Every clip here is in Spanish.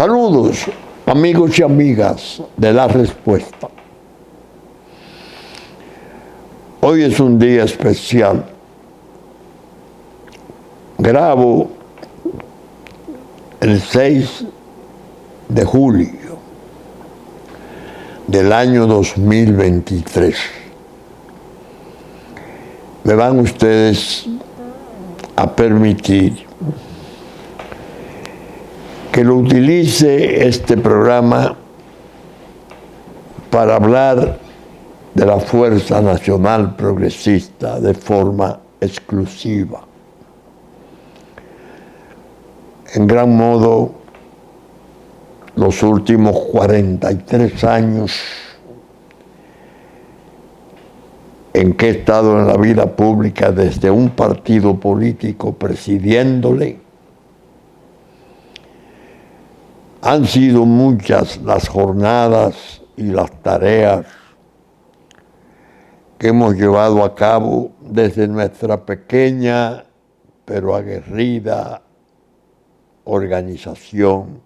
Saludos, amigos y amigas de La Respuesta. Hoy es un día especial. Grabo el 6 de julio del año 2023. Me van ustedes a permitir que lo utilice este programa para hablar de la Fuerza Nacional Progresista de forma exclusiva. En gran modo, los últimos 43 años en que he estado en la vida pública desde un partido político presidiéndole, han sido muchas las jornadas y las tareas que hemos llevado a cabo desde nuestra pequeña pero aguerrida organización,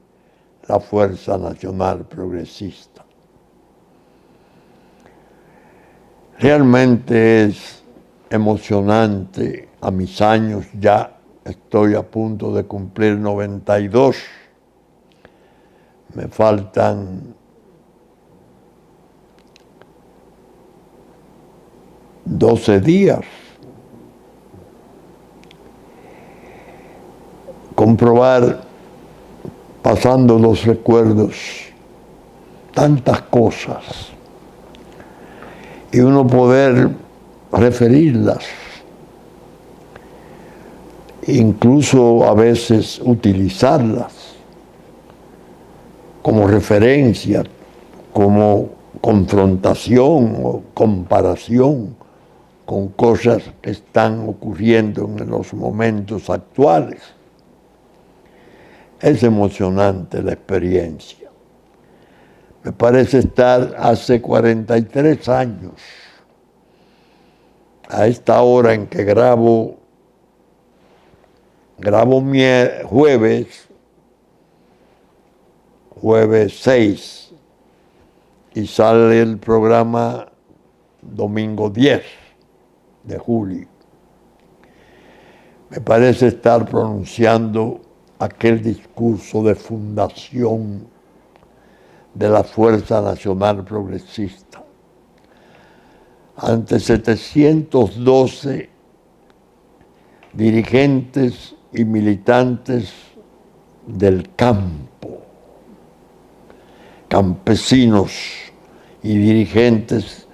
la Fuerza Nacional Progresista. Realmente es emocionante. A mis años ya estoy a punto de cumplir 92. Me faltan 12 días. Comprobar, pasando los recuerdos, tantas cosas y uno poder referirlas, incluso a veces utilizarlas como referencia, como confrontación o comparación con cosas que están ocurriendo en los momentos actuales. Es emocionante la experiencia. Me parece estar hace 43 años, a esta hora en que grabo jueves 6, y sale el programa domingo 10 de julio. Me parece estar pronunciando aquel discurso de fundación de la Fuerza Nacional Progresista ante 712 dirigentes y militantes del campo, campesinos y dirigentes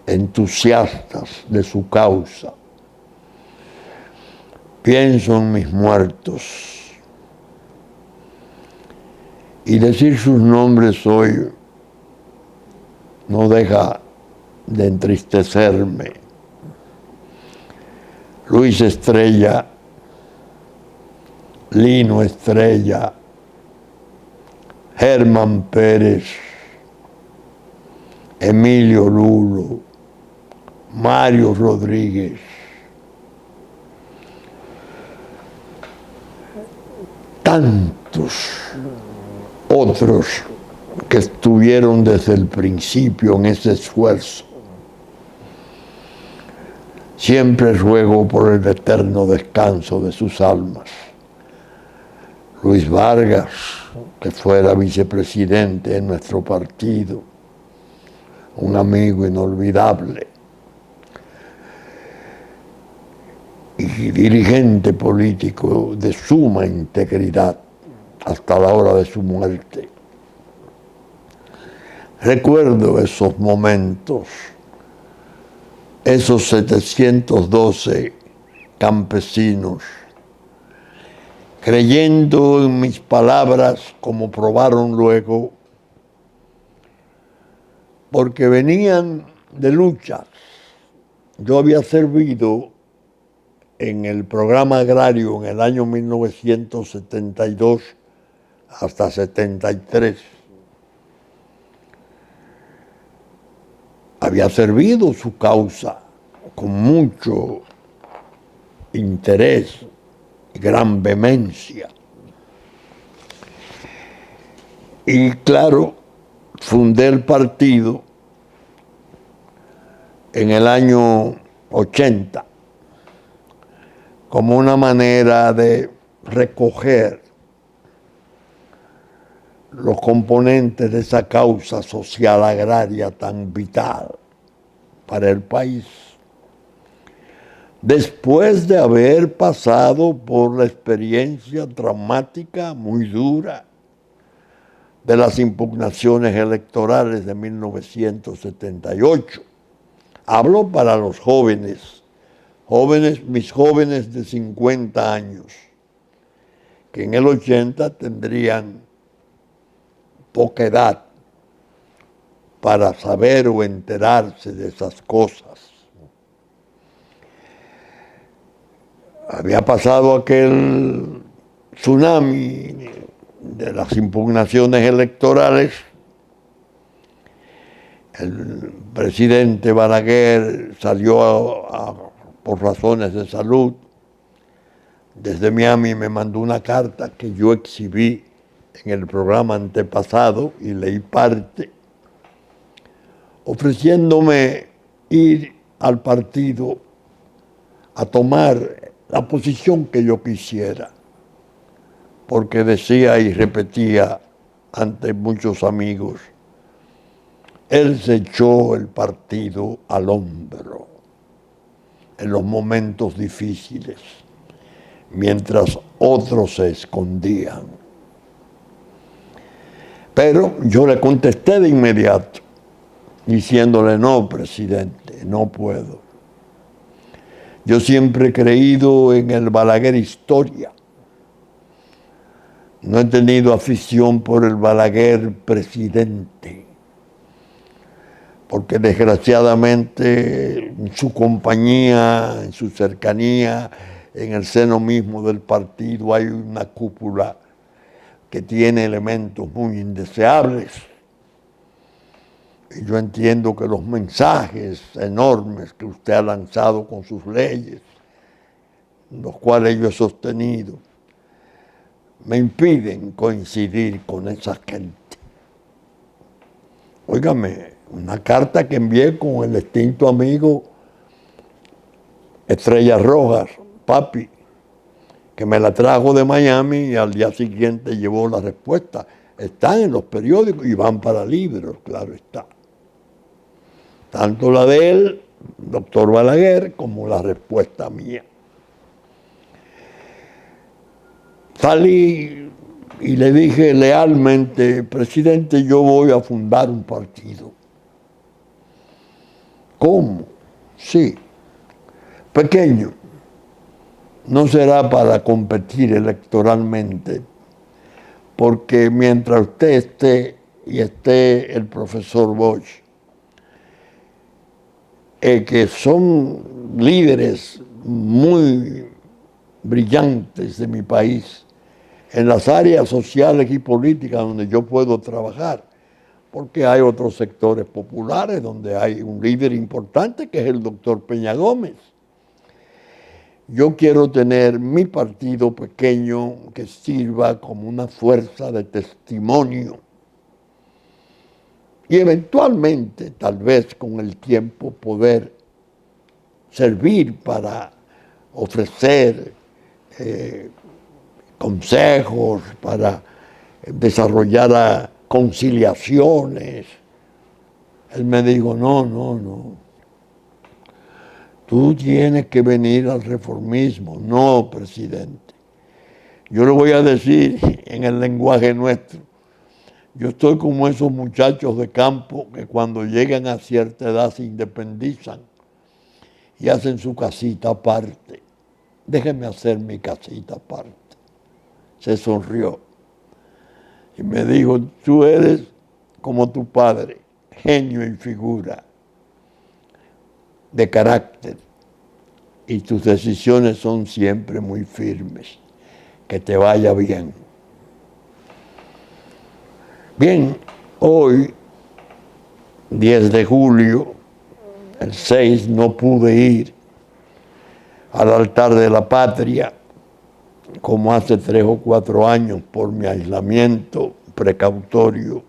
entusiastas de su causa. Pienso en mis muertos y decir sus nombres hoy no deja de entristecerme. Luis Estrella, Lino Estrella, Germán Pérez, Emilio Lulo, Mario Rodríguez, tantos otros que estuvieron desde el principio en ese esfuerzo. Siempre ruego por el eterno descanso de sus almas. Luis Vargas, que fuera vicepresidente en nuestro partido, un amigo inolvidable y dirigente político de suma integridad hasta la hora de su muerte. Recuerdo esos momentos, esos 712 campesinos, creyendo en mis palabras, como probaron luego, porque venían de luchas. Yo había servido en el programa agrario en el año 1972 hasta 73. Había servido su causa con mucho interés y gran vehemencia. Y claro, fundé el partido en el año 80 como una manera de recoger los componentes de esa causa social agraria tan vital para el país. Después de haber pasado por la experiencia traumática, muy dura, de las impugnaciones electorales de 1978. Hablo para los jóvenes, mis jóvenes de 50 años, que en el 80 tendrían poca edad para saber o enterarse de esas cosas. Había pasado aquel tsunami de las impugnaciones electorales. El presidente Balaguer salió por razones de salud. Desde Miami me mandó una carta que yo exhibí en el programa antepasado y leí parte, ofreciéndome ir al partido a tomar la posición que yo quisiera, porque decía y repetía ante muchos amigos, él se echó el partido al hombro en los momentos difíciles, mientras otros se escondían. Pero yo le contesté de inmediato, diciéndole, no, presidente, no puedo. Yo siempre he creído en el Balaguer historia. No he tenido afición por el Balaguer presidente, porque desgraciadamente en su compañía, en su cercanía, en el seno mismo del partido hay una cúpula que tiene elementos muy indeseables. Y yo entiendo que los mensajes enormes que usted ha lanzado con sus leyes, los cuales yo he sostenido, me impiden coincidir con esa gente. Óigame, una carta que envié con el extinto amigo Estrella Rojas, papi, que me la trajo de Miami y al día siguiente llevó la respuesta. Están en los periódicos y van para libros, claro está. Tanto la de él, doctor Balaguer, como la respuesta mía. Salí y le dije lealmente, presidente, yo voy a fundar un partido. ¿Cómo? Sí, pequeño. No será para competir electoralmente, porque mientras usted esté y esté el profesor Bosch, que son líderes muy brillantes de mi país, en las áreas sociales y políticas donde yo puedo trabajar, porque hay otros sectores populares donde hay un líder importante que es el doctor Peña Gómez. Yo quiero tener mi partido pequeño que sirva como una fuerza de testimonio y eventualmente, tal vez con el tiempo, poder servir para ofrecer consejos, para desarrollar conciliaciones. Él me dijo, no. Tú tienes que venir al reformismo. No, presidente. Yo le voy a decir en el lenguaje nuestro. Yo estoy como esos muchachos de campo que cuando llegan a cierta edad se independizan y hacen su casita aparte. Déjeme hacer mi casita aparte. Se sonrió y me dijo, tú eres como tu padre, genio y figura de carácter, y tus decisiones son siempre muy firmes. Que te vaya bien. Bien, hoy, 10 de julio, el 6, no pude ir al altar de la patria como hace 3 o 4 años por mi aislamiento precautorio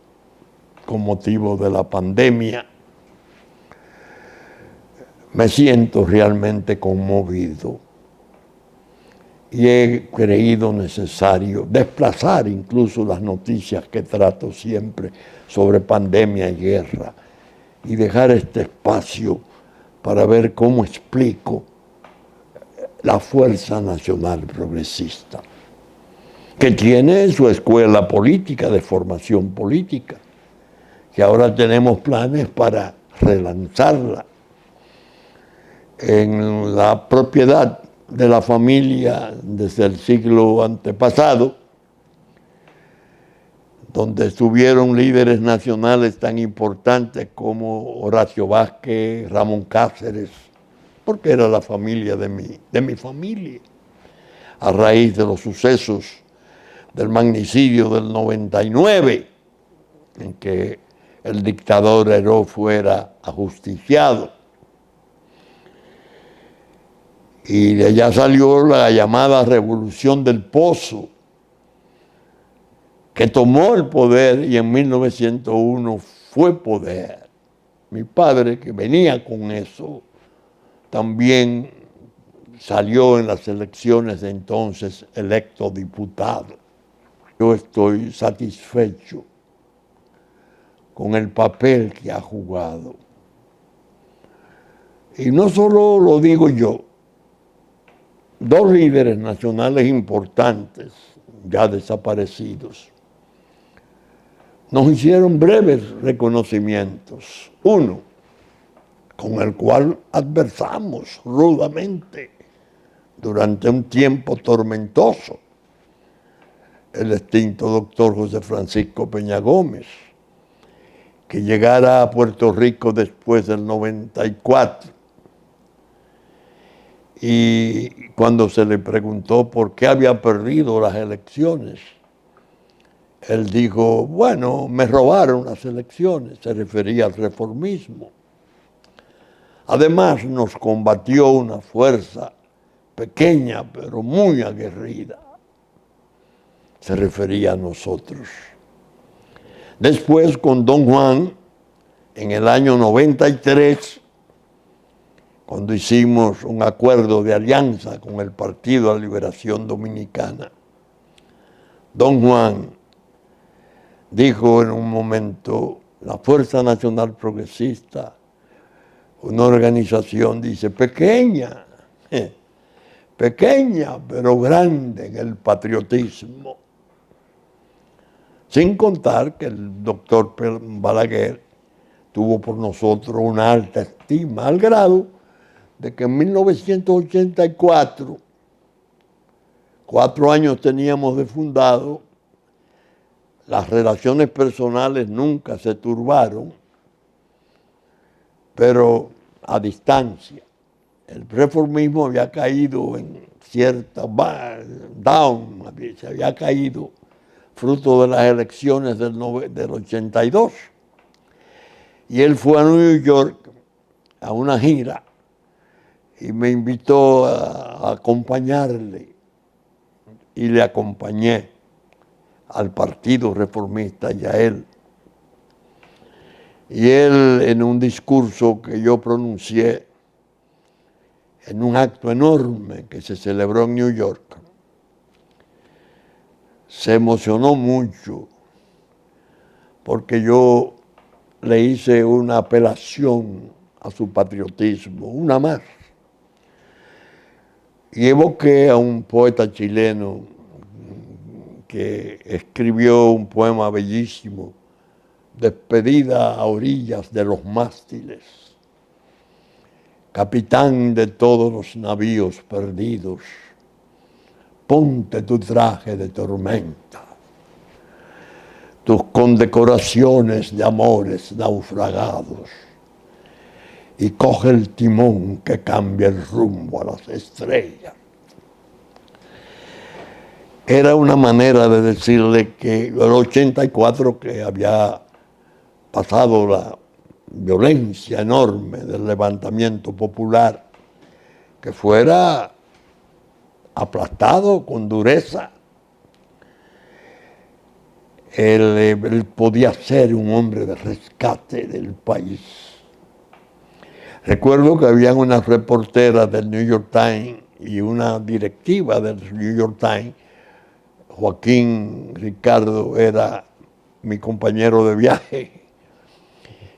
con motivo de la pandemia. Me siento realmente conmovido y he creído necesario desplazar incluso las noticias que trato siempre sobre pandemia y guerra y dejar este espacio para ver cómo explico la Fuerza Nacional Progresista, que tiene su escuela política de formación política, que ahora tenemos planes para relanzarla en la propiedad de la familia desde el siglo antepasado, donde estuvieron líderes nacionales tan importantes como Horacio Vázquez, Ramón Cáceres, porque era la familia de mi familia, a raíz de los sucesos del magnicidio del 99, en que el dictador Heró fuera ajusticiado. Y de allá salió la llamada Revolución del Pozo, que tomó el poder y en 1901 fue poder. Mi padre, que venía con eso, también salió en las elecciones de entonces electo diputado. Yo estoy satisfecho con el papel que ha jugado. Y no solo lo digo yo, dos líderes nacionales importantes, ya desaparecidos, nos hicieron breves reconocimientos. Uno, con el cual adversamos rudamente durante un tiempo tormentoso, el extinto doctor José Francisco Peña Gómez, que llegara a Puerto Rico después del 94. Y cuando se le preguntó por qué había perdido las elecciones, él dijo, bueno, me robaron las elecciones, se refería al reformismo. Además nos combatió una fuerza pequeña pero muy aguerrida, se refería a nosotros. Después con don Juan, en el año 93, cuando hicimos un acuerdo de alianza con el Partido de la Liberación Dominicana, don Juan dijo en un momento, la Fuerza Nacional Progresista, una organización, dice, pequeña, pero grande en el patriotismo. Sin contar que el doctor Balaguer tuvo por nosotros una alta estima, al grado de que en 1984, 4 años teníamos de fundado, las relaciones personales nunca se turbaron, pero a distancia. El reformismo había caído en cierta down, se había caído fruto de las elecciones del 82. Y él fue a New York a una gira y me invitó a acompañarle y le acompañé al Partido Reformista y a él. Y él, en un discurso que yo pronuncié en un acto enorme que se celebró en New York, se emocionó mucho porque yo le hice una apelación a su patriotismo, una más. Y evoqué a un poeta chileno que escribió un poema bellísimo, Despedida a orillas de los mástiles, capitán de todos los navíos perdidos, ponte tu traje de tormenta, tus condecoraciones de amores naufragados y coge el timón que cambia el rumbo a las estrellas. Era una manera de decirle que el 84, que había pasado la violencia enorme del levantamiento popular, que fuera aplastado con dureza. él podía ser un hombre de rescate del país. Recuerdo que habían unas reporteras del New York Times y una directiva del New York Times. Joaquín Ricardo era mi compañero de viaje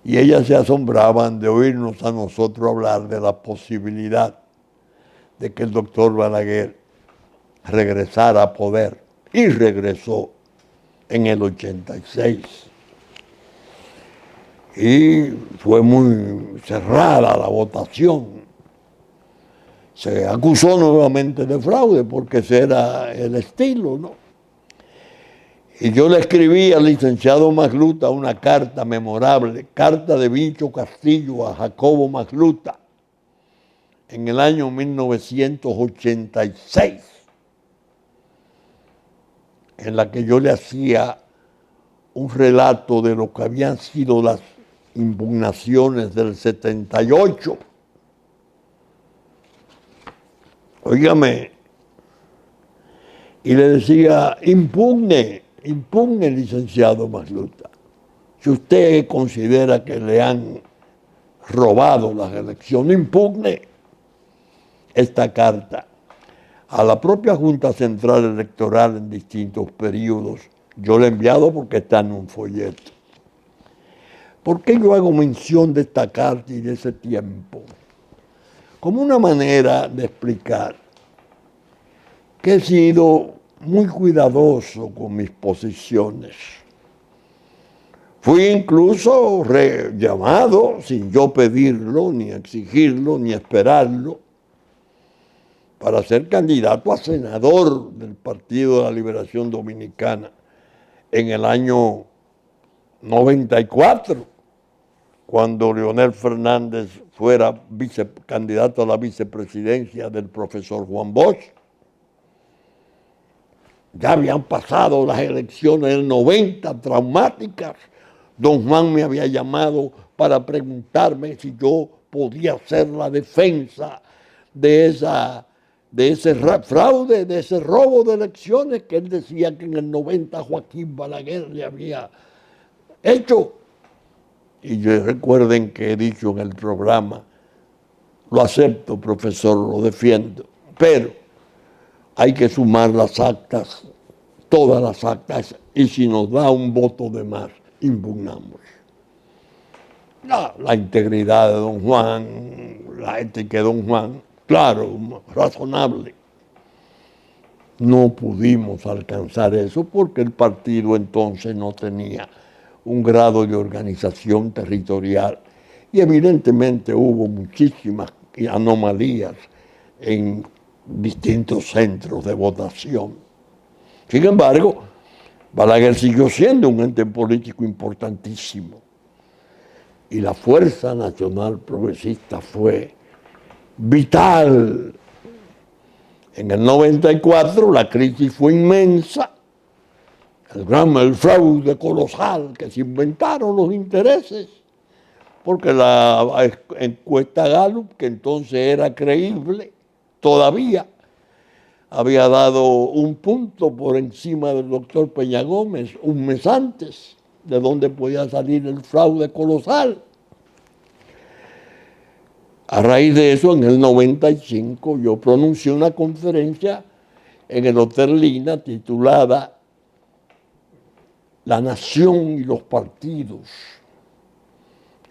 y ellas se asombraban de oírnos a nosotros hablar de la posibilidad de que el doctor Balaguer regresara a poder, y regresó en el 86. Y fue muy cerrada la votación. Se acusó nuevamente de fraude porque ese era el estilo, ¿no? Y yo le escribí al licenciado Magluta una carta memorable, carta de Bicho Castillo a Jacobo Magluta, en el año 1986, en la que yo le hacía un relato de lo que habían sido las impugnaciones del 78. Óigame, y le decía, impugne, licenciado Magluta. Si usted considera que le han robado las elecciones, impugne esta carta a la propia Junta Central Electoral en distintos periodos. Yo le he enviado porque está en un folleto. ¿Por qué yo hago mención de esta carta y de ese tiempo? Como una manera de explicar que he sido muy cuidadoso con mis posiciones. Fui incluso llamado, sin yo pedirlo, ni exigirlo, ni esperarlo, para ser candidato a senador del Partido de la Liberación Dominicana en el año 94, cuando Leonel Fernández fuera candidato a la vicepresidencia del profesor Juan Bosch. Ya habían pasado las elecciones del 90, traumáticas. Don Juan me había llamado para preguntarme si yo podía hacer la defensa de ese fraude, de ese robo de elecciones que él decía que en el 90 Joaquín Balaguer le había hecho. Y recuerden que he dicho en el programa, lo acepto, profesor, lo defiendo, pero hay que sumar las actas, todas las actas, y si nos da un voto de más, impugnamos. La integridad de don Juan, la ética de don Juan, claro, razonable. No pudimos alcanzar eso porque el partido entonces no tenía un grado de organización territorial y evidentemente hubo muchísimas anomalías en distintos centros de votación. Sin embargo, Balaguer siguió siendo un ente político importantísimo y la Fuerza Nacional Progresista fue vital. En el 94 la crisis fue inmensa, el fraude colosal que se inventaron los intereses, porque la encuesta Gallup, que entonces era creíble, todavía había dado un punto por encima del doctor Peña Gómez un mes antes, de donde podía salir el fraude colosal. A raíz de eso, en el 95, yo pronuncié una conferencia en el Hotel Lina titulada La Nación y los Partidos,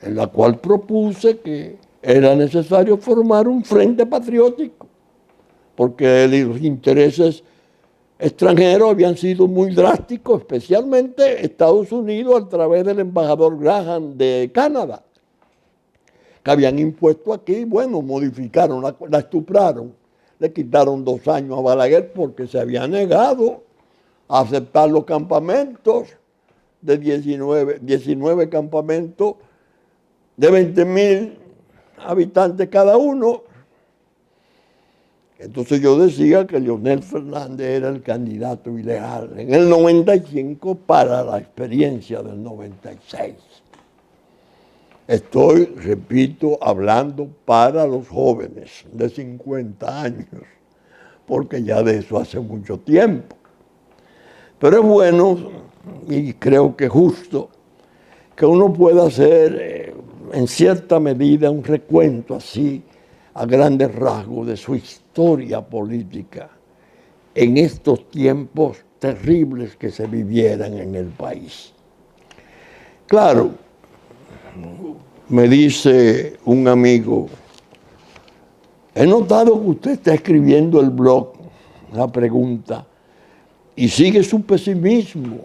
en la cual propuse que era necesario formar un frente patriótico, porque los intereses extranjeros habían sido muy drásticos, especialmente Estados Unidos a través del embajador Graham de Canadá, que habían impuesto aquí, bueno, modificaron, la estupraron, le quitaron 2 años a Balaguer porque se había negado a aceptar los campamentos de 19 campamentos de 20.000 habitantes cada uno. Entonces yo decía que Leonel Fernández era el candidato ilegal en el 95 para la experiencia del 96. Estoy, repito, hablando para los jóvenes de 50 años, porque ya de eso hace mucho tiempo. Pero es bueno y creo que es justo, que uno pueda hacer en cierta medida un recuento así, a grandes rasgos, de su historia política en estos tiempos terribles que se vivieran en el país. Claro, me dice un amigo, he notado que usted está escribiendo el blog, la pregunta, y sigue su pesimismo.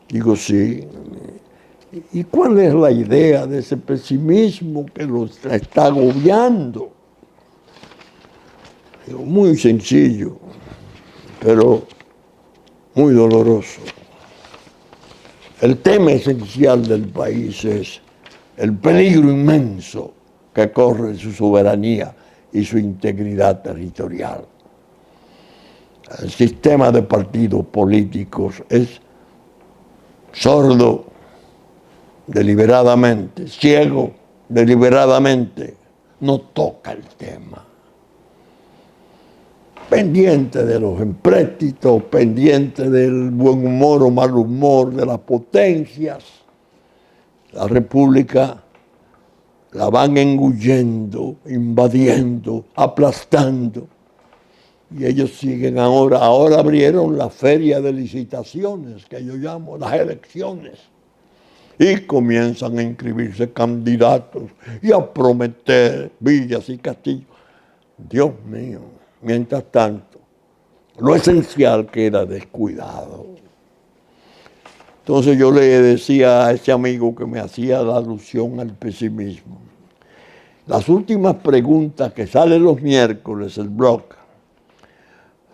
Digo, sí. ¿Y cuál es la idea de ese pesimismo que lo está agobiando? Digo, muy sencillo, pero muy doloroso. El tema esencial del país es el peligro inmenso que corre su soberanía y su integridad territorial. El sistema de partidos políticos es sordo deliberadamente, ciego deliberadamente, no toca el tema. Pendiente de los empréstitos, pendiente del buen humor o mal humor de las potencias, la República la van engullendo, invadiendo, aplastando. Y ellos siguen ahora abrieron la feria de licitaciones, que yo llamo las elecciones. Y comienzan a inscribirse candidatos y a prometer villas y castillos. Dios mío, mientras tanto, lo esencial queda descuidado. Entonces yo le decía a ese amigo que me hacía la alusión al pesimismo, las últimas preguntas que salen los miércoles, el blog,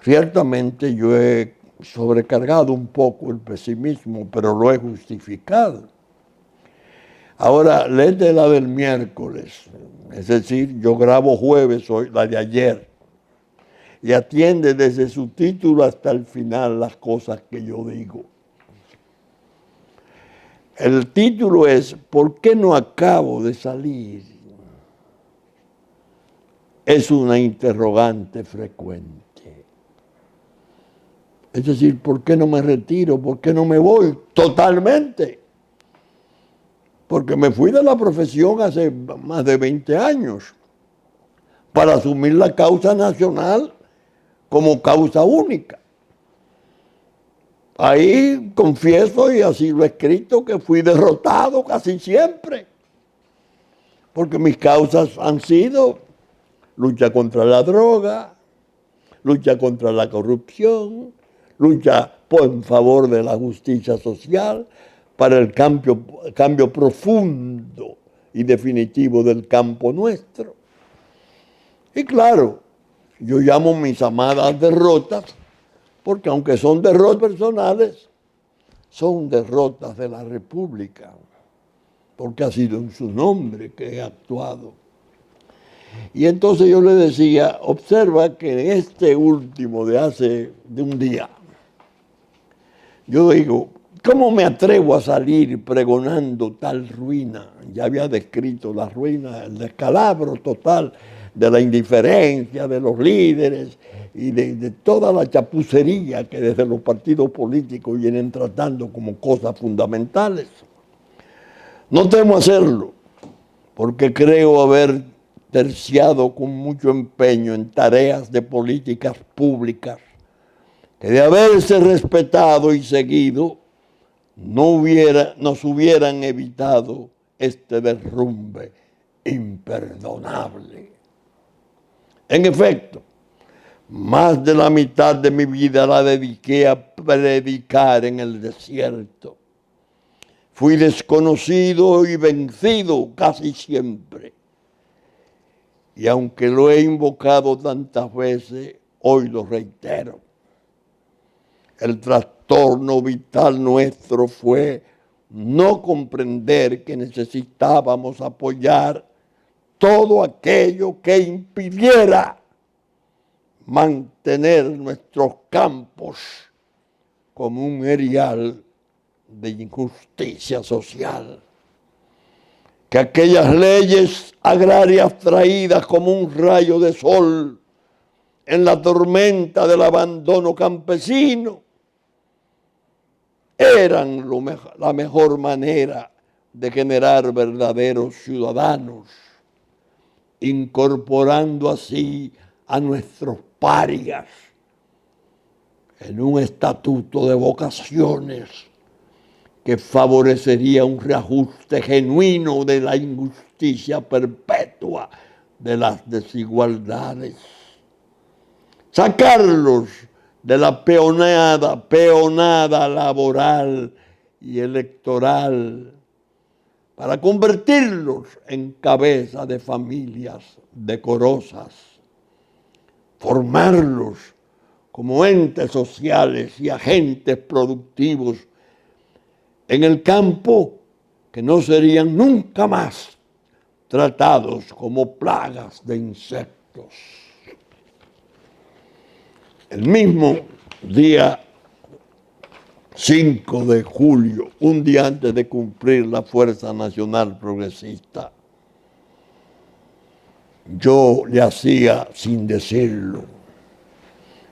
ciertamente yo he sobrecargado un poco el pesimismo, pero lo he justificado. Ahora, léete la del miércoles, es decir, yo grabo jueves hoy, la de ayer, y atiende desde su título hasta el final las cosas que yo digo. El título es ¿por qué no acabo de salir? Es una interrogante frecuente. Es decir, ¿por qué no me retiro? ¿Por qué no me voy totalmente? Porque me fui de la profesión hace más de 20 años para asumir la causa nacional como causa única. Ahí confieso, y así lo he escrito, que fui derrotado casi siempre, porque mis causas han sido lucha contra la droga, lucha contra la corrupción, lucha en favor de la justicia social, para el cambio profundo y definitivo del campo nuestro. Y claro, yo llamo mis amadas derrotas, porque aunque son derrotas personales, son derrotas de la República, porque ha sido en su nombre que he actuado. Y entonces yo le decía, observa que en este último de un día, yo digo, ¿cómo me atrevo a salir pregonando tal ruina? Ya había descrito la ruina, el descalabro total de la indiferencia de los líderes y de toda la chapucería que desde los partidos políticos vienen tratando como cosas fundamentales. No temo hacerlo, porque creo haber terciado con mucho empeño en tareas de políticas públicas que de haberse respetado y seguido nos hubieran evitado este derrumbe imperdonable. En efecto, más de la mitad de mi vida la dediqué a predicar en el desierto. Fui desconocido y vencido casi siempre. Y aunque lo he invocado tantas veces, hoy lo reitero. El trastorno vital nuestro fue no comprender que necesitábamos apoyar todo aquello que impidiera mantener nuestros campos como un erial de injusticia social. Que aquellas leyes agrarias traídas como un rayo de sol en la tormenta del abandono campesino eran la mejor manera de generar verdaderos ciudadanos, incorporando así a nuestros parias en un estatuto de vocaciones que favorecería un reajuste genuino de la injusticia perpetua de las desigualdades. Sacarlos de la peonada laboral y electoral para convertirlos en cabeza de familias decorosas, formarlos como entes sociales y agentes productivos en el campo que no serían nunca más tratados como plagas de insectos. El mismo día 5 de julio, un día antes de cumplir la Fuerza Nacional Progresista, yo le hacía, sin decirlo,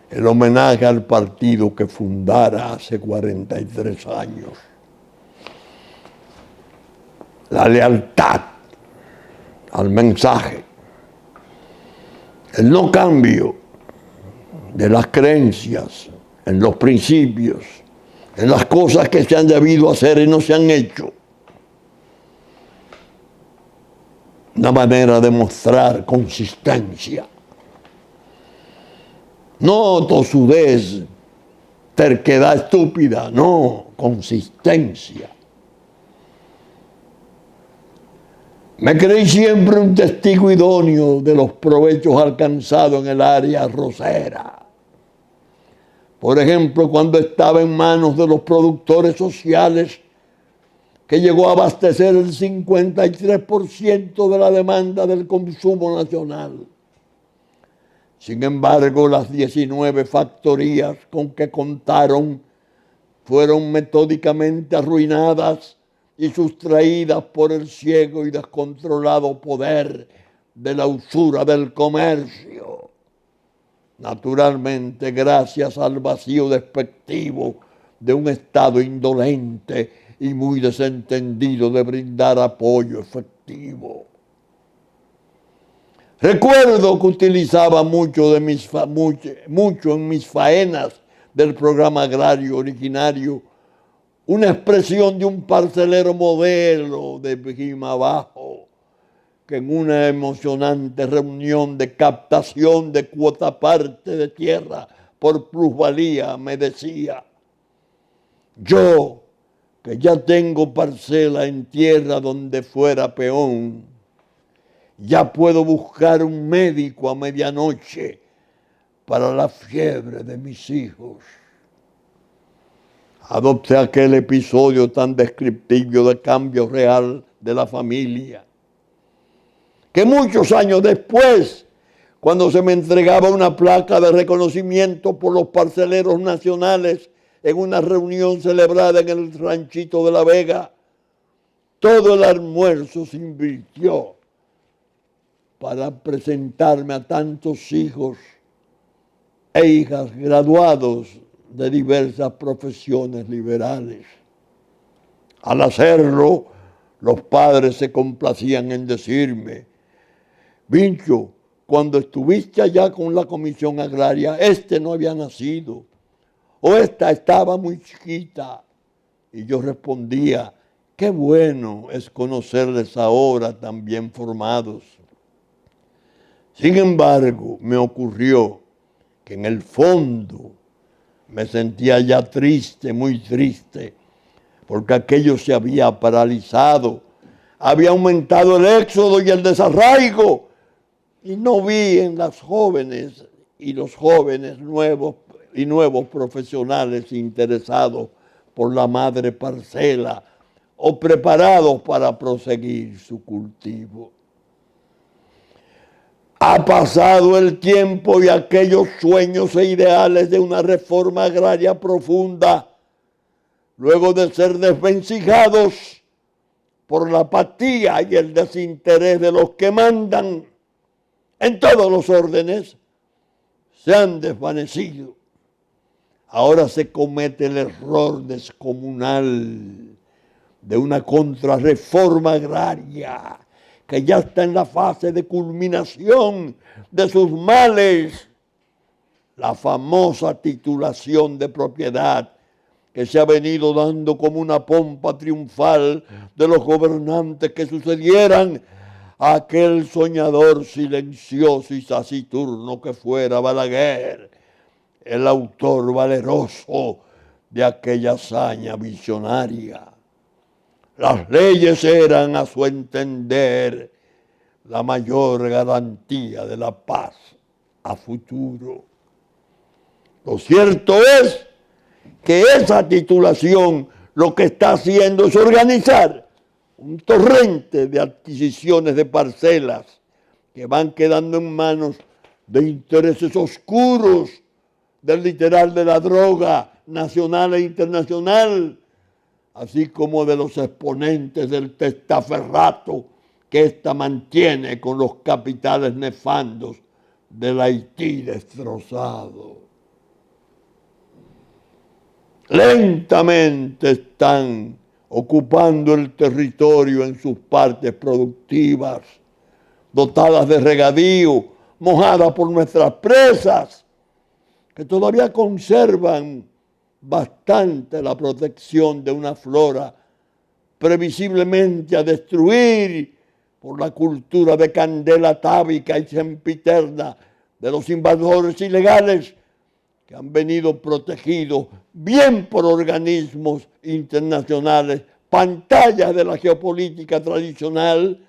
el homenaje al partido que fundara hace 43 años. La lealtad al mensaje, el no cambio de las creencias, en los principios, en las cosas que se han debido hacer y no se han hecho. Una manera de mostrar consistencia. No tosudez, terquedad estúpida, no, consistencia. Me creí siempre un testigo idóneo de los provechos alcanzados en el área arrocera. Por ejemplo, cuando estaba en manos de los productores sociales, que llegó a abastecer el 53% de la demanda del consumo nacional. Sin embargo, las 19 factorías con que contaron fueron metódicamente arruinadas y sustraídas por el ciego y descontrolado poder de la usura del comercio. Naturalmente, gracias al vacío despectivo de un Estado indolente y muy desentendido de brindar apoyo efectivo. Recuerdo que utilizaba mucho en mis faenas del programa agrario originario una expresión de un parcelero modelo de Jimabajo, que en una emocionante reunión de captación de cuota parte de tierra por plusvalía me decía: yo, que ya tengo parcela en tierra donde fuera peón, ya puedo buscar un médico a medianoche para la fiebre de mis hijos. Adopté aquel episodio tan descriptivo de cambio real de la familia, que muchos años después, cuando se me entregaba una placa de reconocimiento por los parceleros nacionales en una reunión celebrada en el ranchito de La Vega, todo el almuerzo se invirtió para presentarme a tantos hijos e hijas graduados de diversas profesiones liberales. Al hacerlo, los padres se complacían en decirme: Vincho, cuando estuviste allá con la Comisión Agraria, este no había nacido, o esta estaba muy chiquita. Y yo respondía: qué bueno es conocerles ahora tan bien formados. Sin embargo, me ocurrió que en el fondo me sentía ya triste, muy triste, porque aquello se había paralizado, había aumentado el éxodo y el desarraigo, y no vi en las jóvenes y los jóvenes nuevos profesionales interesados por la madre parcela o preparados para proseguir su cultivo. Ha pasado el tiempo y aquellos sueños e ideales de una reforma agraria profunda, luego de ser desvencijados por la apatía y el desinterés de los que mandan en todos los órdenes, se han desvanecido. ahora se comete el error descomunal de una contrarreforma agraria que ya está en la fase de culminación de sus males. La famosa titulación de propiedad que se ha venido dando como una pompa triunfal de los gobernantes que sucedieran a aquel soñador silencioso y taciturno que fuera Balaguer, el autor valeroso de aquella hazaña visionaria. Las leyes eran, a su entender, la mayor garantía de la paz a futuro. Lo cierto es que esa titulación lo que está haciendo es organizar un torrente de adquisiciones de parcelas que van quedando en manos de intereses oscuros del literal de la droga nacional e internacional, así como de los exponentes del testaferrato que ésta mantiene con los capitales nefandos del Haití destrozado. Lentamente están ocupando el territorio en sus partes productivas, dotadas de regadío, mojadas por nuestras presas, que todavía conservan bastante la protección de una flora previsiblemente a destruir por la cultura de candela atávica y sempiterna de los invasores ilegales que han venido protegidos bien por organismos internacionales, pantallas de la geopolítica tradicional,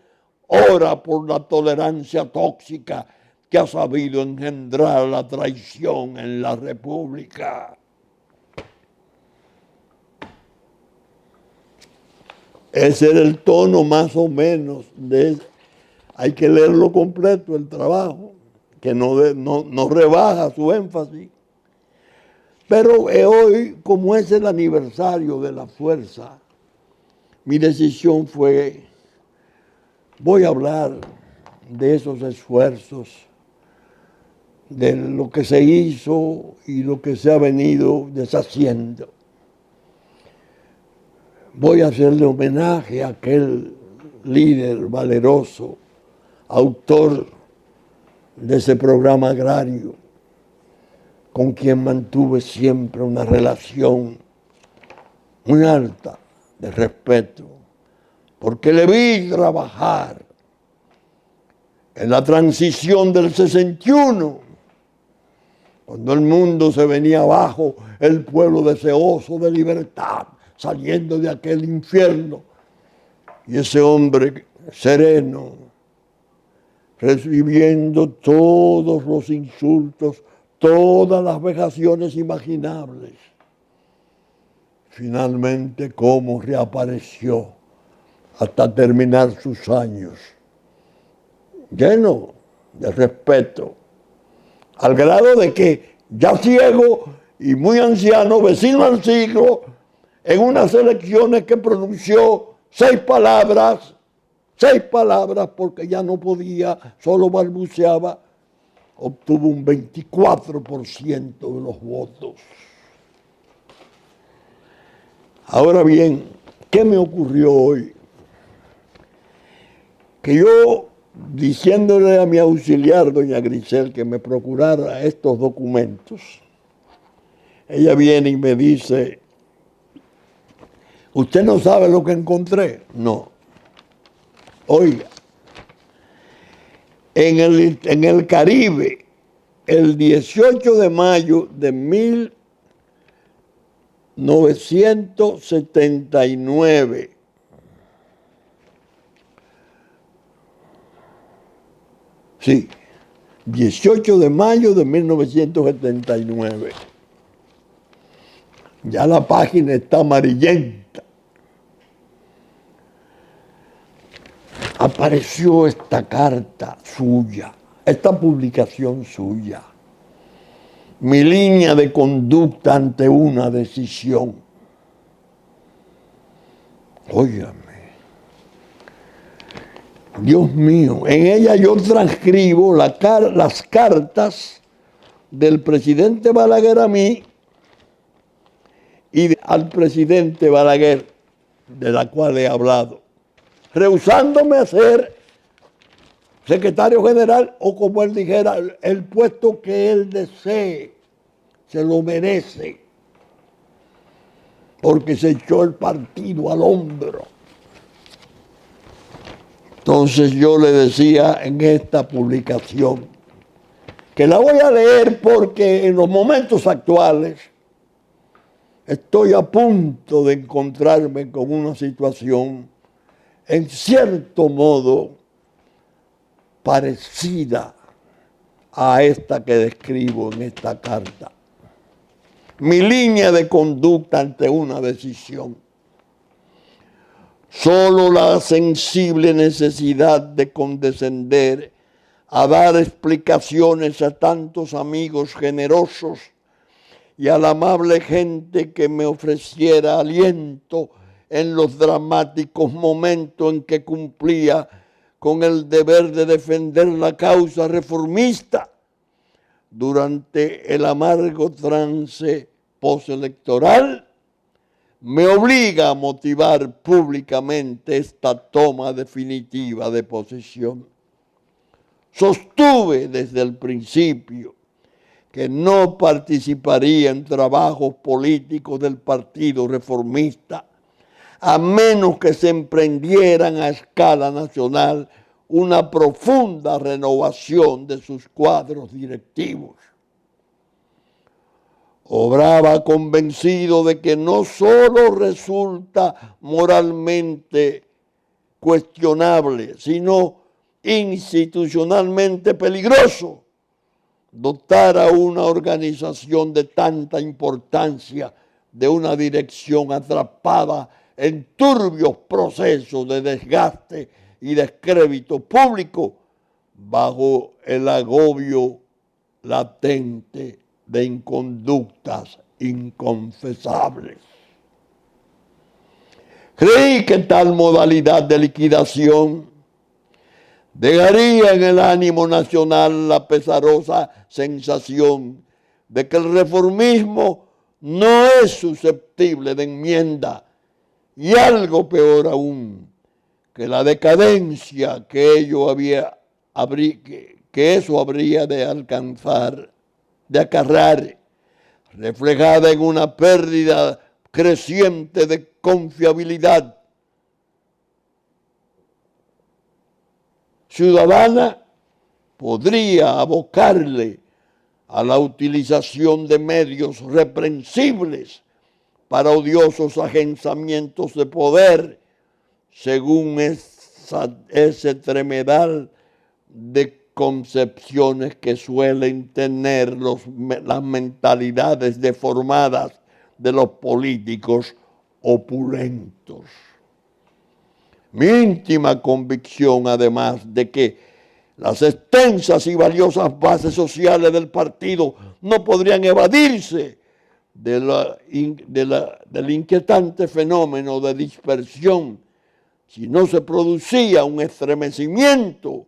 ora por la tolerancia tóxica que ha sabido engendrar la traición en la República. Ese era el tono más o menos hay que leerlo completo el trabajo, que no rebaja su énfasis. Pero hoy, como es el aniversario de la fuerza, mi decisión fue, voy a hablar de esos esfuerzos, de lo que se hizo y lo que se ha venido deshaciendo. Voy a hacerle homenaje a aquel líder valeroso, autor de ese programa agrario, con quien mantuve siempre una relación muy alta de respeto, porque le vi trabajar en la transición del 61, cuando el mundo se venía abajo, el pueblo deseoso de libertad, saliendo de aquel infierno, y ese hombre sereno, recibiendo todos los insultos, todas las vejaciones imaginables. Finalmente, cómo reapareció hasta terminar sus años, lleno de respeto, al grado de que ya ciego y muy anciano, vecino al siglo, en unas elecciones que pronunció 6 palabras porque ya no podía, solo balbuceaba, obtuvo un 24% de los votos. Ahora bien, ¿qué me ocurrió hoy? Que yo, diciéndole a mi auxiliar, doña Grisel, que me procurara estos documentos, ella viene y me dice, ¿usted no sabe lo que encontré? No. Oiga, en el Caribe, el 18 de mayo de 1979, sí, 18 de mayo de 1979, ya la página está amarillenta, apareció esta carta suya, esta publicación suya, mi línea de conducta ante una decisión. Óigame, Dios mío, en ella yo transcribo las cartas del presidente Balaguer a mí y al presidente Balaguer, de la cual he hablado, rehusándome a ser secretario general o, como él dijera, el puesto que él desee, se lo merece, porque se echó el partido al hombro. Entonces yo le decía en esta publicación, que la voy a leer porque en los momentos actuales estoy a punto de encontrarme con una situación en cierto modo parecida a esta que describo en esta carta. Mi línea de conducta ante una decisión. Solo la sensible necesidad de condescender a dar explicaciones a tantos amigos generosos y a la amable gente que me ofreciera aliento en los dramáticos momentos en que cumplía con el deber de defender la causa reformista durante el amargo trance postelectoral, me obliga a motivar públicamente esta toma definitiva de posesión. Sostuve desde el principio que no participaría en trabajos políticos del Partido Reformista, a menos que se emprendieran a escala nacional una profunda renovación de sus cuadros directivos. Obraba convencido de que no solo resulta moralmente cuestionable, sino institucionalmente peligroso dotar a una organización de tanta importancia de una dirección atrapada en turbios procesos de desgaste y descrédito público bajo el agobio latente de inconductas inconfesables. Creí que tal modalidad de liquidación dejaría en el ánimo nacional la pesarosa sensación de que el reformismo no es susceptible de enmienda y algo peor aún, que la decadencia que eso habría de alcanzar, de acarrear, reflejada en una pérdida creciente de confiabilidad ciudadana, podría abocarle a la utilización de medios reprensibles para odiosos agenciamientos de poder, según ese tremedal de concepciones que suelen tener las mentalidades deformadas de los políticos opulentos. Mi íntima convicción, además, de que las extensas y valiosas bases sociales del partido no podrían evadirse del inquietante fenómeno de dispersión si no se producía un estremecimiento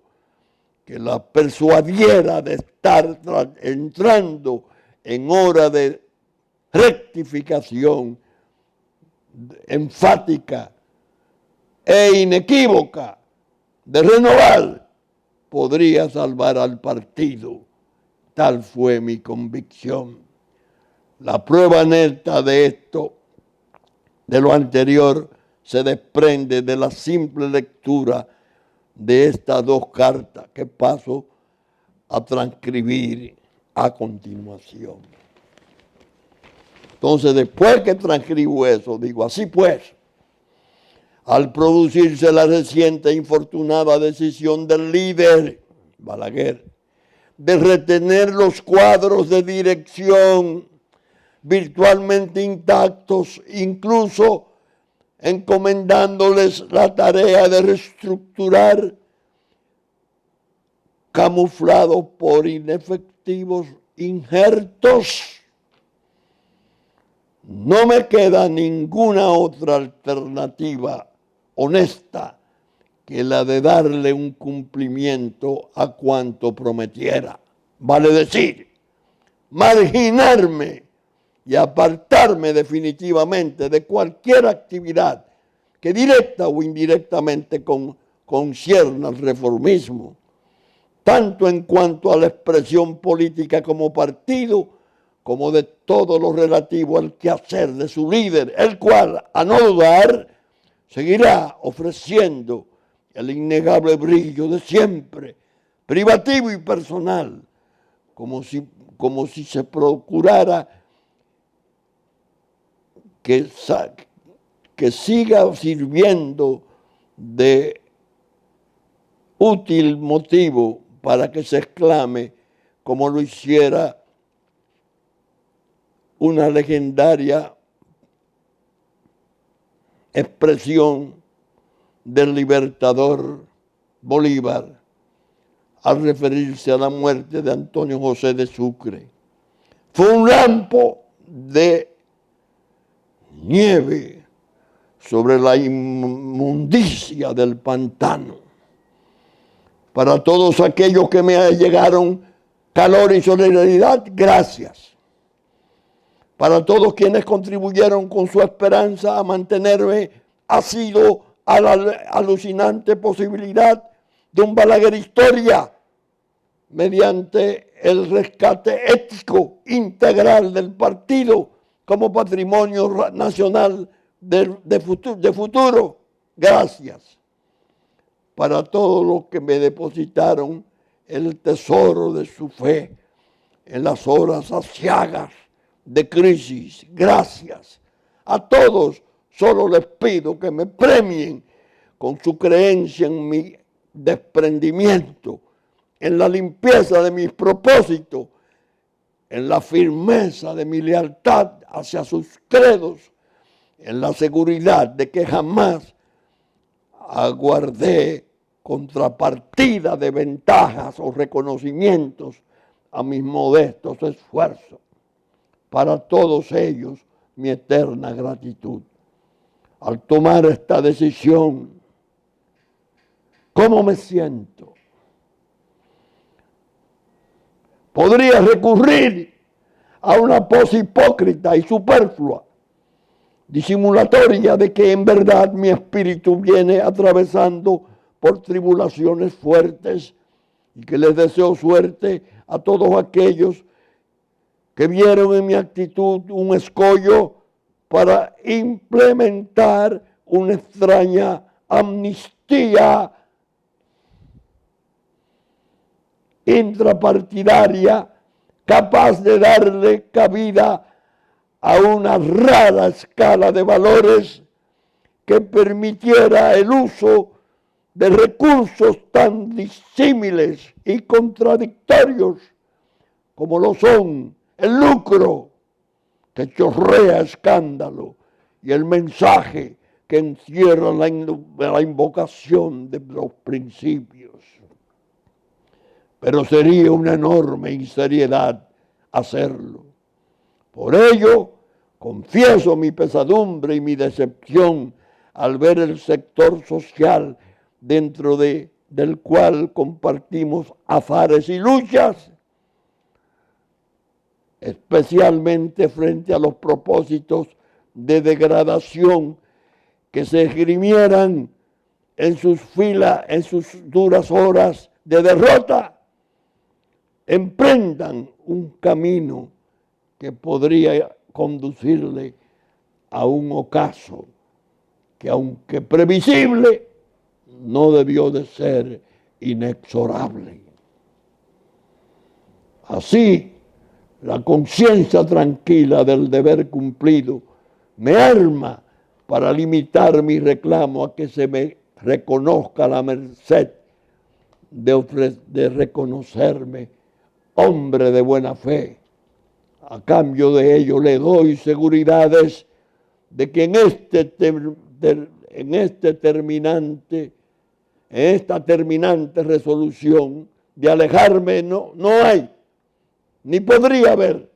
que la persuadiera de estar entrando en hora de rectificación enfática e inequívoca de renovar, podría salvar al partido. Tal fue mi convicción. La prueba neta de esto, de lo anterior, se desprende de la simple lectura de estas dos cartas que paso a transcribir a continuación. Entonces, después que transcribo eso, digo, así pues, al producirse la reciente e infortunada decisión del líder Balaguer de retener los cuadros de dirección virtualmente intactos, incluso encomendándoles la tarea de reestructurar, camuflado por inefectivos injertos, no me queda ninguna otra alternativa honesta que la de darle un cumplimiento a cuanto prometiera. Vale decir, marginarme y apartarme definitivamente de cualquier actividad que directa o indirectamente concierna al reformismo, tanto en cuanto a la expresión política como partido, como de todo lo relativo al quehacer de su líder, el cual, a no dudar, seguirá ofreciendo el innegable brillo de siempre, privativo y personal, como si se procurara que siga sirviendo de útil motivo para que se exclame, como lo hiciera una legendaria expresión del libertador Bolívar al referirse a la muerte de Antonio José de Sucre. Fue un lampo de nieve sobre la inmundicia del pantano. Para todos aquellos que me allegaron calor y solidaridad, gracias. Para todos quienes contribuyeron con su esperanza a mantenerme asido a la alucinante posibilidad de un Balaguer historia mediante el rescate ético integral del partido como patrimonio nacional de futuro. Gracias. Para todos los que me depositaron el tesoro de su fe en las horas aciagas de crisis. Gracias. A todos solo les pido que me premien con su creencia en mi desprendimiento, en la limpieza de mis propósitos, en la firmeza de mi lealtad hacia sus credos, en la seguridad de que jamás aguardé contrapartida de ventajas o reconocimientos a mis modestos esfuerzos. Para todos ellos, mi eterna gratitud. Al tomar esta decisión, ¿cómo me siento? Podría recurrir a una pose hipócrita y superflua, disimulatoria de que en verdad mi espíritu viene atravesando por tribulaciones fuertes y que les deseo suerte a todos aquellos que vieron en mi actitud un escollo para implementar una extraña amnistía intrapartidaria capaz de darle cabida a una rara escala de valores que permitiera el uso de recursos tan disímiles y contradictorios como lo son el lucro que chorrea escándalo y el mensaje que encierra la invocación de los principios. Pero sería una enorme inseriedad hacerlo. Por ello, confieso mi pesadumbre y mi decepción al ver el sector social dentro del cual compartimos afares y luchas, especialmente frente a los propósitos de degradación que se esgrimieran en sus filas, en sus duras horas de derrota, emprendan un camino que podría conducirle a un ocaso que, aunque previsible, no debió de ser inexorable. Así, la conciencia tranquila del deber cumplido me arma para limitar mi reclamo a que se me reconozca la merced de reconocerme hombre de buena fe. A cambio de ello le doy seguridades de que en esta terminante resolución de alejarme no hay, ni podría haber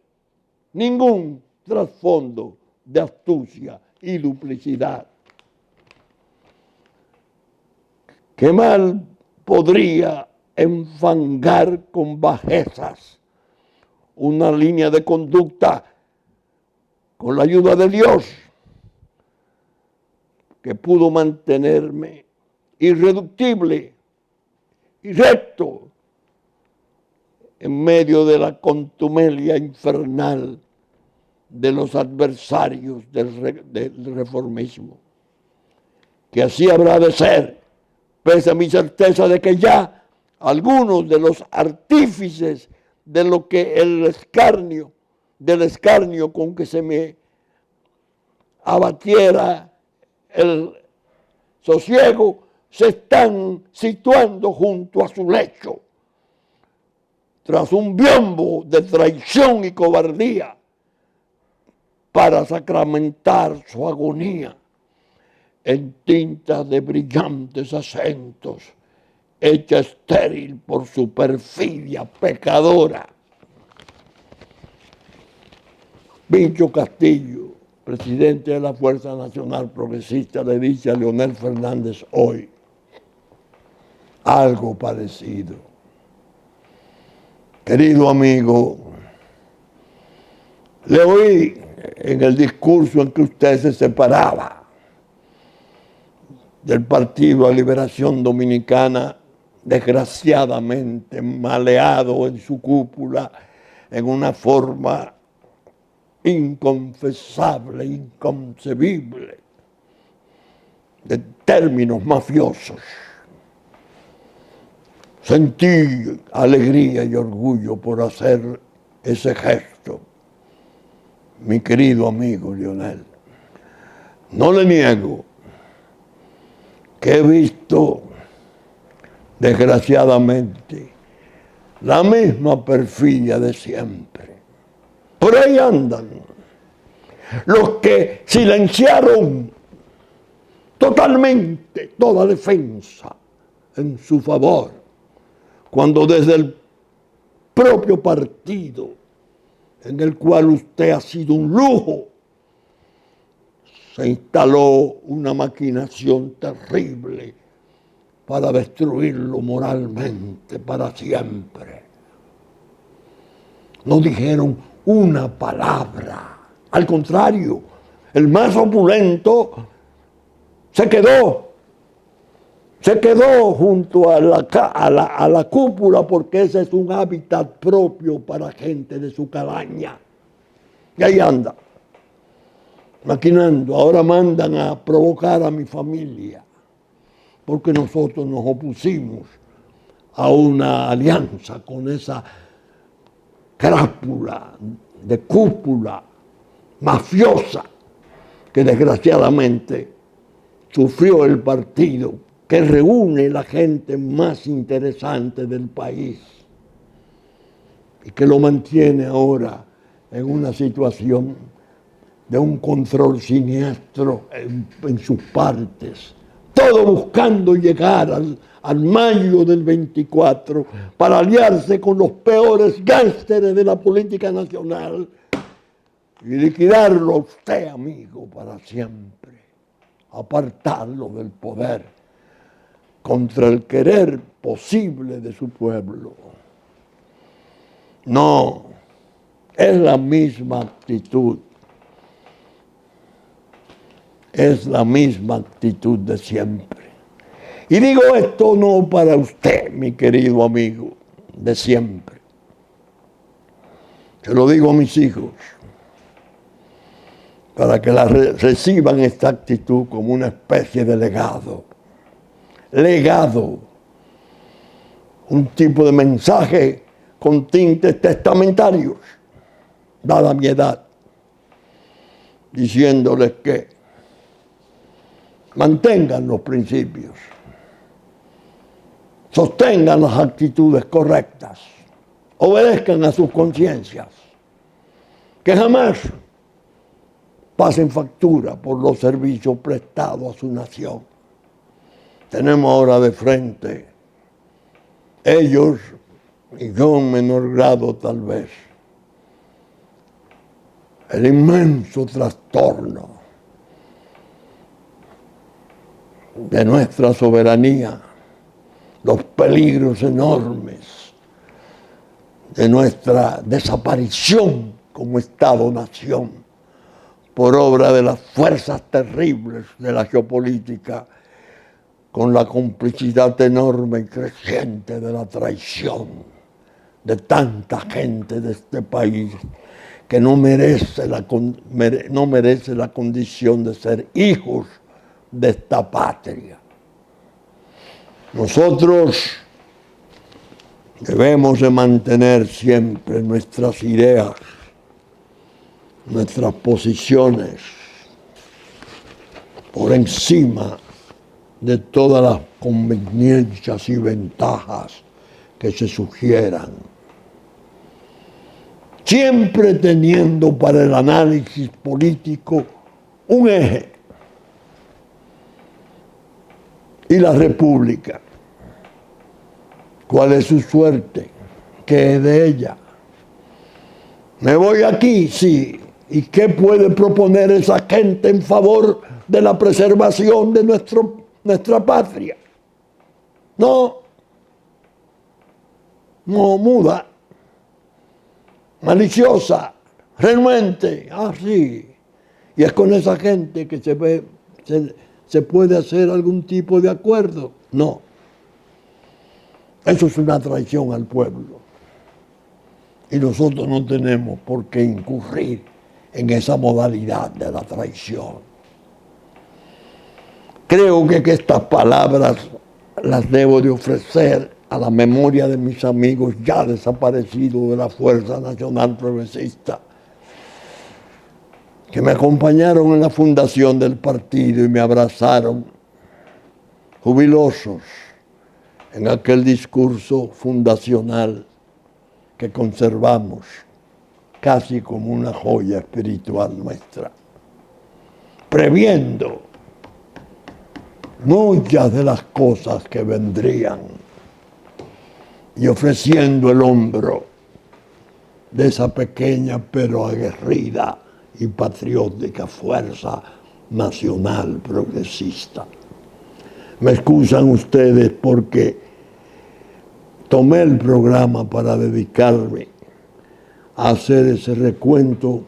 ningún trasfondo de astucia y duplicidad. ¿Qué mal podría enfangar con bajezas una línea de conducta con la ayuda de Dios, que pudo mantenerme irreductible y recto en medio de la contumelia infernal de los adversarios del reformismo. Que así habrá de ser, pese a mi certeza de que ya algunos de los artífices de lo que del escarnio con que se me abatiera el sosiego, se están situando junto a su lecho, tras un biombo de traición y cobardía, para sacramentar su agonía en tinta de brillantes acentos, hecha estéril por su perfidia pecadora. Pincho Castillo, presidente de la Fuerza Nacional Progresista, le dice a Leonel Fernández hoy algo parecido. Querido amigo, le oí en el discurso en que usted se separaba del Partido de Liberación Dominicana, desgraciadamente maleado en su cúpula en una forma inconfesable, inconcebible, de términos mafiosos. Sentí alegría y orgullo por hacer ese gesto, mi querido amigo Leonel. No le niego que he visto, desgraciadamente, la misma perfidia de siempre. Por ahí andan los que silenciaron totalmente toda defensa en su favor, cuando desde el propio partido en el cual usted ha sido un lujo, se instaló una maquinación terrible para destruirlo moralmente para siempre. No dijeron una palabra. Al contrario, el más opulento se quedó junto a la cúpula, porque ese es un hábitat propio para gente de su calaña. Y ahí anda, maquinando. Ahora mandan a provocar a mi familia, porque nosotros nos opusimos a una alianza con esa crápula de cúpula mafiosa que desgraciadamente sufrió el partido, que reúne la gente más interesante del país y que lo mantiene ahora en una situación de un control siniestro en sus partes, todo buscando llegar al mayo del 24 para aliarse con los peores gánsteres de la política nacional y liquidarlo a usted, amigo, para siempre, apartarlo del poder contra el querer posible de su pueblo. No, es la misma actitud. Es la misma actitud de siempre. Y digo esto no para usted, mi querido amigo, de siempre. Se lo digo a mis hijos, para que reciban esta actitud como una especie de legado. Legado. Un tipo de mensaje con tintes testamentarios, dada mi edad, diciéndoles que mantengan los principios, sostengan las actitudes correctas, obedezcan a sus conciencias, que jamás pasen factura por los servicios prestados a su nación. Tenemos ahora de frente, ellos, y yo en menor grado tal vez, el inmenso trastorno de nuestra soberanía, los peligros enormes de nuestra desaparición como Estado-nación por obra de las fuerzas terribles de la geopolítica, con la complicidad enorme y creciente de la traición de tanta gente de este país que no merece la condición de ser hijos de esta patria. Nosotros debemos de mantener siempre nuestras ideas, nuestras posiciones por encima de todas las conveniencias y ventajas que se sugieran, siempre teniendo para el análisis político un eje, y la República. ¿Cuál es su suerte? ¿Qué es de ella? ¿Me voy aquí? Sí. ¿Y qué puede proponer esa gente en favor de la preservación de nuestra patria? No, muda, maliciosa, renuente, sí. Y es con esa gente que se puede hacer algún tipo de acuerdo. No. Eso es una traición al pueblo. Y nosotros no tenemos por qué incurrir en esa modalidad de la traición. Creo que estas palabras las debo de ofrecer a la memoria de mis amigos ya desaparecidos de la Fuerza Nacional Progresista, que me acompañaron en la fundación del partido y me abrazaron jubilosos en aquel discurso fundacional que conservamos casi como una joya espiritual nuestra, previendo muchas de las cosas que vendrían y ofreciendo el hombro de esa pequeña pero aguerrida y patriótica Fuerza Nacional Progresista. Me excusan ustedes porque tomé el programa para dedicarme a hacer ese recuento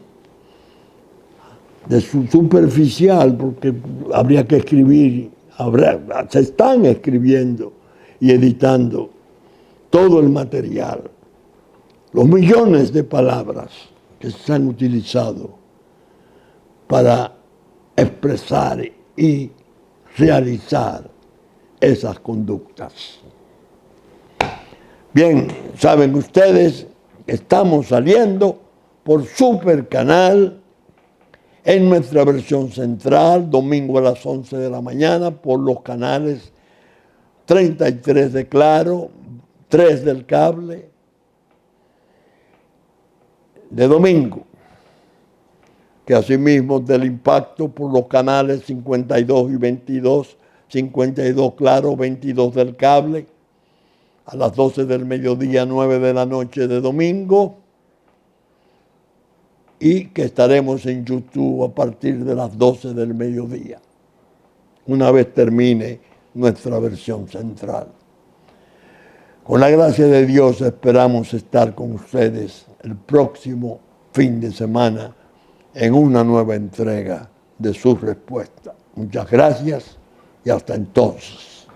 de su superficial, porque habría que escribir, se están escribiendo y editando todo el material, los millones de palabras que se han utilizado para expresar y realizar esas conductas. Bien, saben ustedes que estamos saliendo por Supercanal en nuestra versión central, domingo a las 11 de la mañana, por los canales 33 de Claro, 3 del cable, de domingo, que asimismo del Impacto por los canales 52 y 22, 52 Claro, 22 del cable, a las 12 del mediodía, 9 de la noche de domingo, y que estaremos en YouTube a partir de las 12 del mediodía, una vez termine nuestra versión central. Con la gracia de Dios esperamos estar con ustedes el próximo fin de semana en una nueva entrega de Su Respuesta. Muchas gracias y hasta entonces.